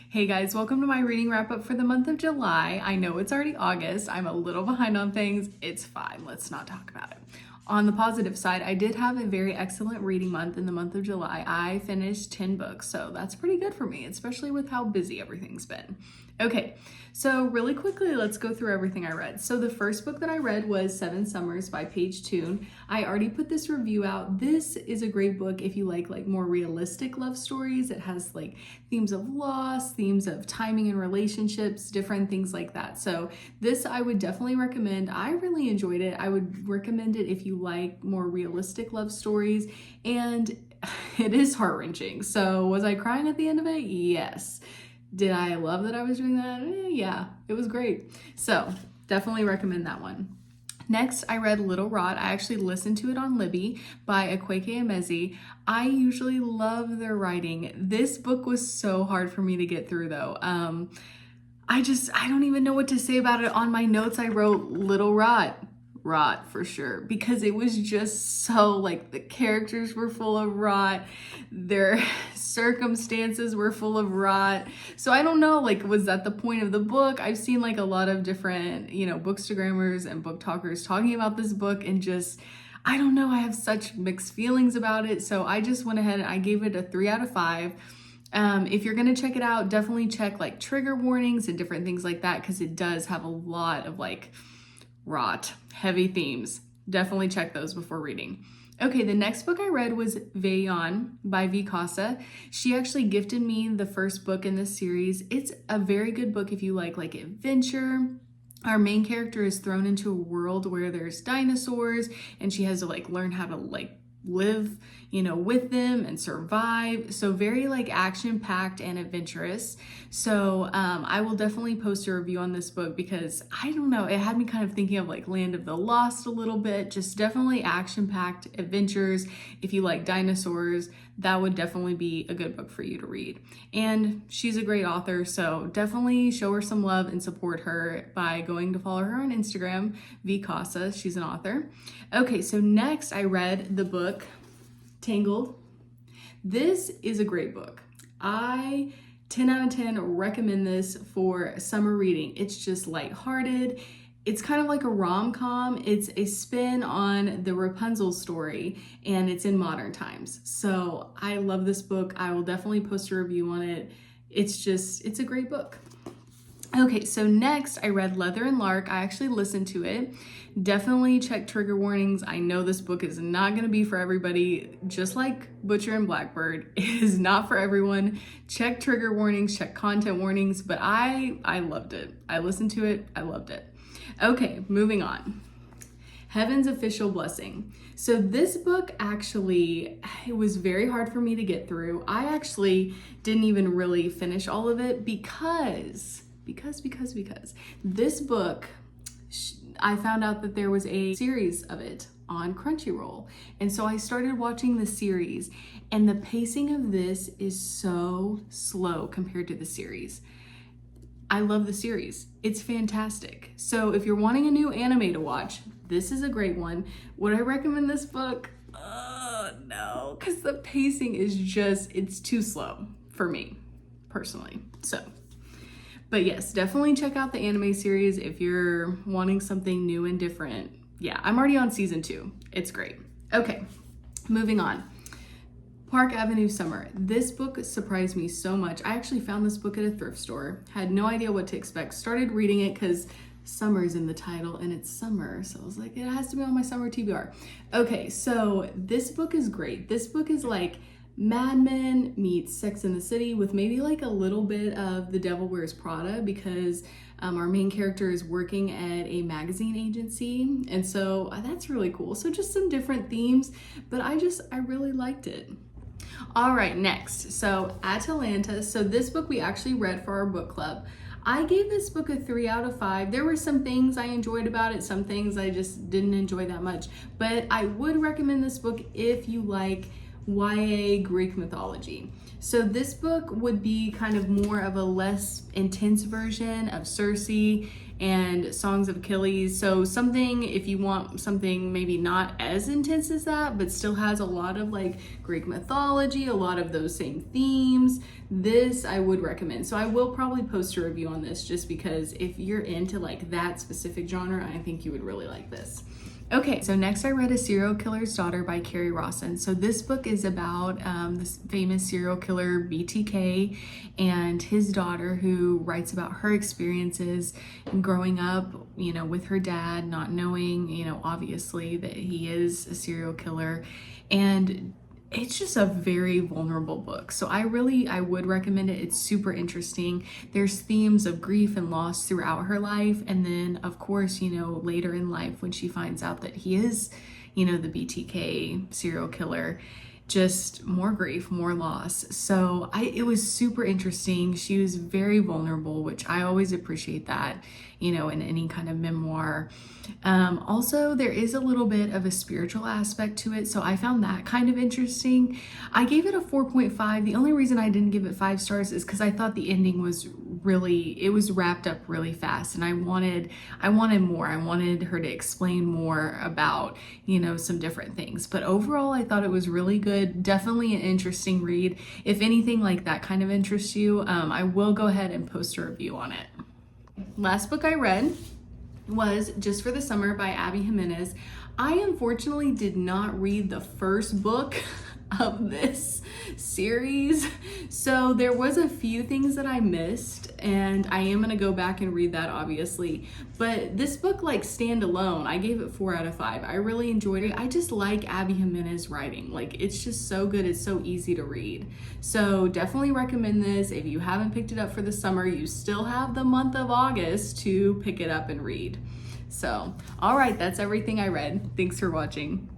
Hey guys, welcome to my reading wrap up for the month of July. I know it's already August. I'm a little behind on things. It's fine. Let's not talk about it. On the positive side, I did have a very excellent reading month in the month of July. I finished 10 books, so that's pretty good for me, especially with how busy everything's been. Okay, so really quickly, let's go through everything I read. So the first book that I read was Seven Summers by Paige Toon. I already put this review out. This is a great book if you like more realistic love stories. It has like themes of loss, themes of timing and relationships, different things like that. So this I would definitely recommend. I really enjoyed it. I would recommend it if you like more realistic love stories, and it is heart-wrenching. So was I crying at the end of it? Yes. Did I love that I was doing that? Yeah, it was great. So definitely recommend that one. Next, I read Little Rot. I actually listened to it on Libby by Akwaeke Emezi. I usually love their writing. This book was so hard for me to get through though. I don't even know what to say about it. On my notes, I wrote Little Rot for sure, because it was just so like the characters were full of rot, their circumstances were full of rot. So I don't know, like, was that the point of the book? I've seen like a lot of different, bookstagrammers and book talkers talking about this book, and just, I don't know, I have such mixed feelings about it. So I just went ahead and I gave it a 3 out of 5. If you're gonna check it out, definitely check like trigger warnings and different things like that, because it does have a lot of like rot, heavy themes. Definitely check those before reading. Okay, the next book I read was Veillon by V. Casa. She actually gifted me the first book in this series. It's a very good book if you like adventure. Our main character is thrown into a world where there's dinosaurs, and she has to like learn how to like live, with them and survive. So very like action-packed and adventurous. So I will definitely post a review on this book, because I don't know, it had me kind of thinking of like Land of the Lost a little bit. Just definitely action-packed adventures. If you like dinosaurs, that would definitely be a good book for you to read. And she's a great author, so definitely show her some love and support her by going to follow her on Instagram, V. Casa. She's an author. Okay, so next I read the book Tangled. This is a great book. 10 out of 10 recommend this for summer reading. It's just lighthearted. It's kind of like a rom-com. It's a spin on the Rapunzel story, and it's in modern times. So I love this book. I will definitely post a review on it. It's a great book. Okay, so next I read Leather and Lark. I actually listened to it. Definitely check trigger warnings. I know this book is not going to be for everybody. Just like Butcher and Blackbird, it is not for everyone. Check trigger warnings, check content warnings, but I loved it. I listened to it. I loved it. Okay, moving on. Heaven's Official Blessing. So this book actually, it was very hard for me to get through. I actually didn't even really finish all of it because this book, I found out that there was a series of it on Crunchyroll. And so I started watching the series, and the pacing of this is so slow compared to the series. I love the series. It's fantastic. So if you're wanting a new anime to watch, this is a great one. Would I recommend this book? No, because the pacing is it's too slow for me, personally. But yes, definitely check out the anime series if you're wanting something new and different. Yeah, I'm already on season 2. It's great. Okay, moving on. Park Avenue Summer. This book surprised me so much. I actually found this book at a thrift store. Had no idea what to expect. Started reading it because summer's in the title and it's summer. So I was like, it has to be on my summer TBR. Okay, so this book is great. This book is like Mad Men meets Sex and the City with maybe like a little bit of The Devil Wears Prada, because our main character is working at a magazine agency, and so that's really cool. So just some different themes, but I really liked it. All right, next, so Atalanta. So this book we actually read for our book club. I gave this book a 3 out of 5. There were some things I enjoyed about it, some things I just didn't enjoy that much, but I would recommend this book if you like YA Greek mythology. So this book would be kind of more of a less intense version of Circe. and Songs of Achilles. So something, if you want something maybe not as intense as that, but still has a lot of like Greek mythology, a lot of those same themes, this I would recommend. So I will probably post a review on this just because if you're into like that specific genre, I think you would really like this. Okay, so next I read A Serial Killer's Daughter by Carrie Rawson. So this book is about this famous serial killer BTK and his daughter, who writes about her experiences growing up, you know, with her dad, not knowing, you know, obviously that he is a serial killer. And it's just a very vulnerable book. So I would recommend it. It's super interesting. There's themes of grief and loss throughout her life. And then of course, you know, later in life when she finds out that he is, you know, the BTK serial killer, just more grief, more loss. So it was super interesting. She was very vulnerable, which I always appreciate that, you know, in any kind of memoir. Also, there is a little bit of a spiritual aspect to it, so I found that kind of interesting. I gave it a 4.5. The only reason I didn't give it 5 stars is because I thought the ending was it was wrapped up really fast, and I wanted more. I wanted her to explain more about, you know, some different things. But overall, I thought it was really good. Definitely an interesting read. If anything like that kind of interests you, I will go ahead and post a review on it. Last book I read was Just for the Summer by Abby Jimenez. I unfortunately did not read the first book of this series, so there was a few things that I missed, and I am gonna go back and read that obviously. But this book, like standalone, I gave it 4 out of 5. I really enjoyed it. I just like Abby Jimenez writing. Like, it's just so good. It's so easy to read. So definitely recommend this. If you haven't picked it up for the summer, you still have the month of August to pick it up and read. So, all right, that's everything I read. Thanks for watching.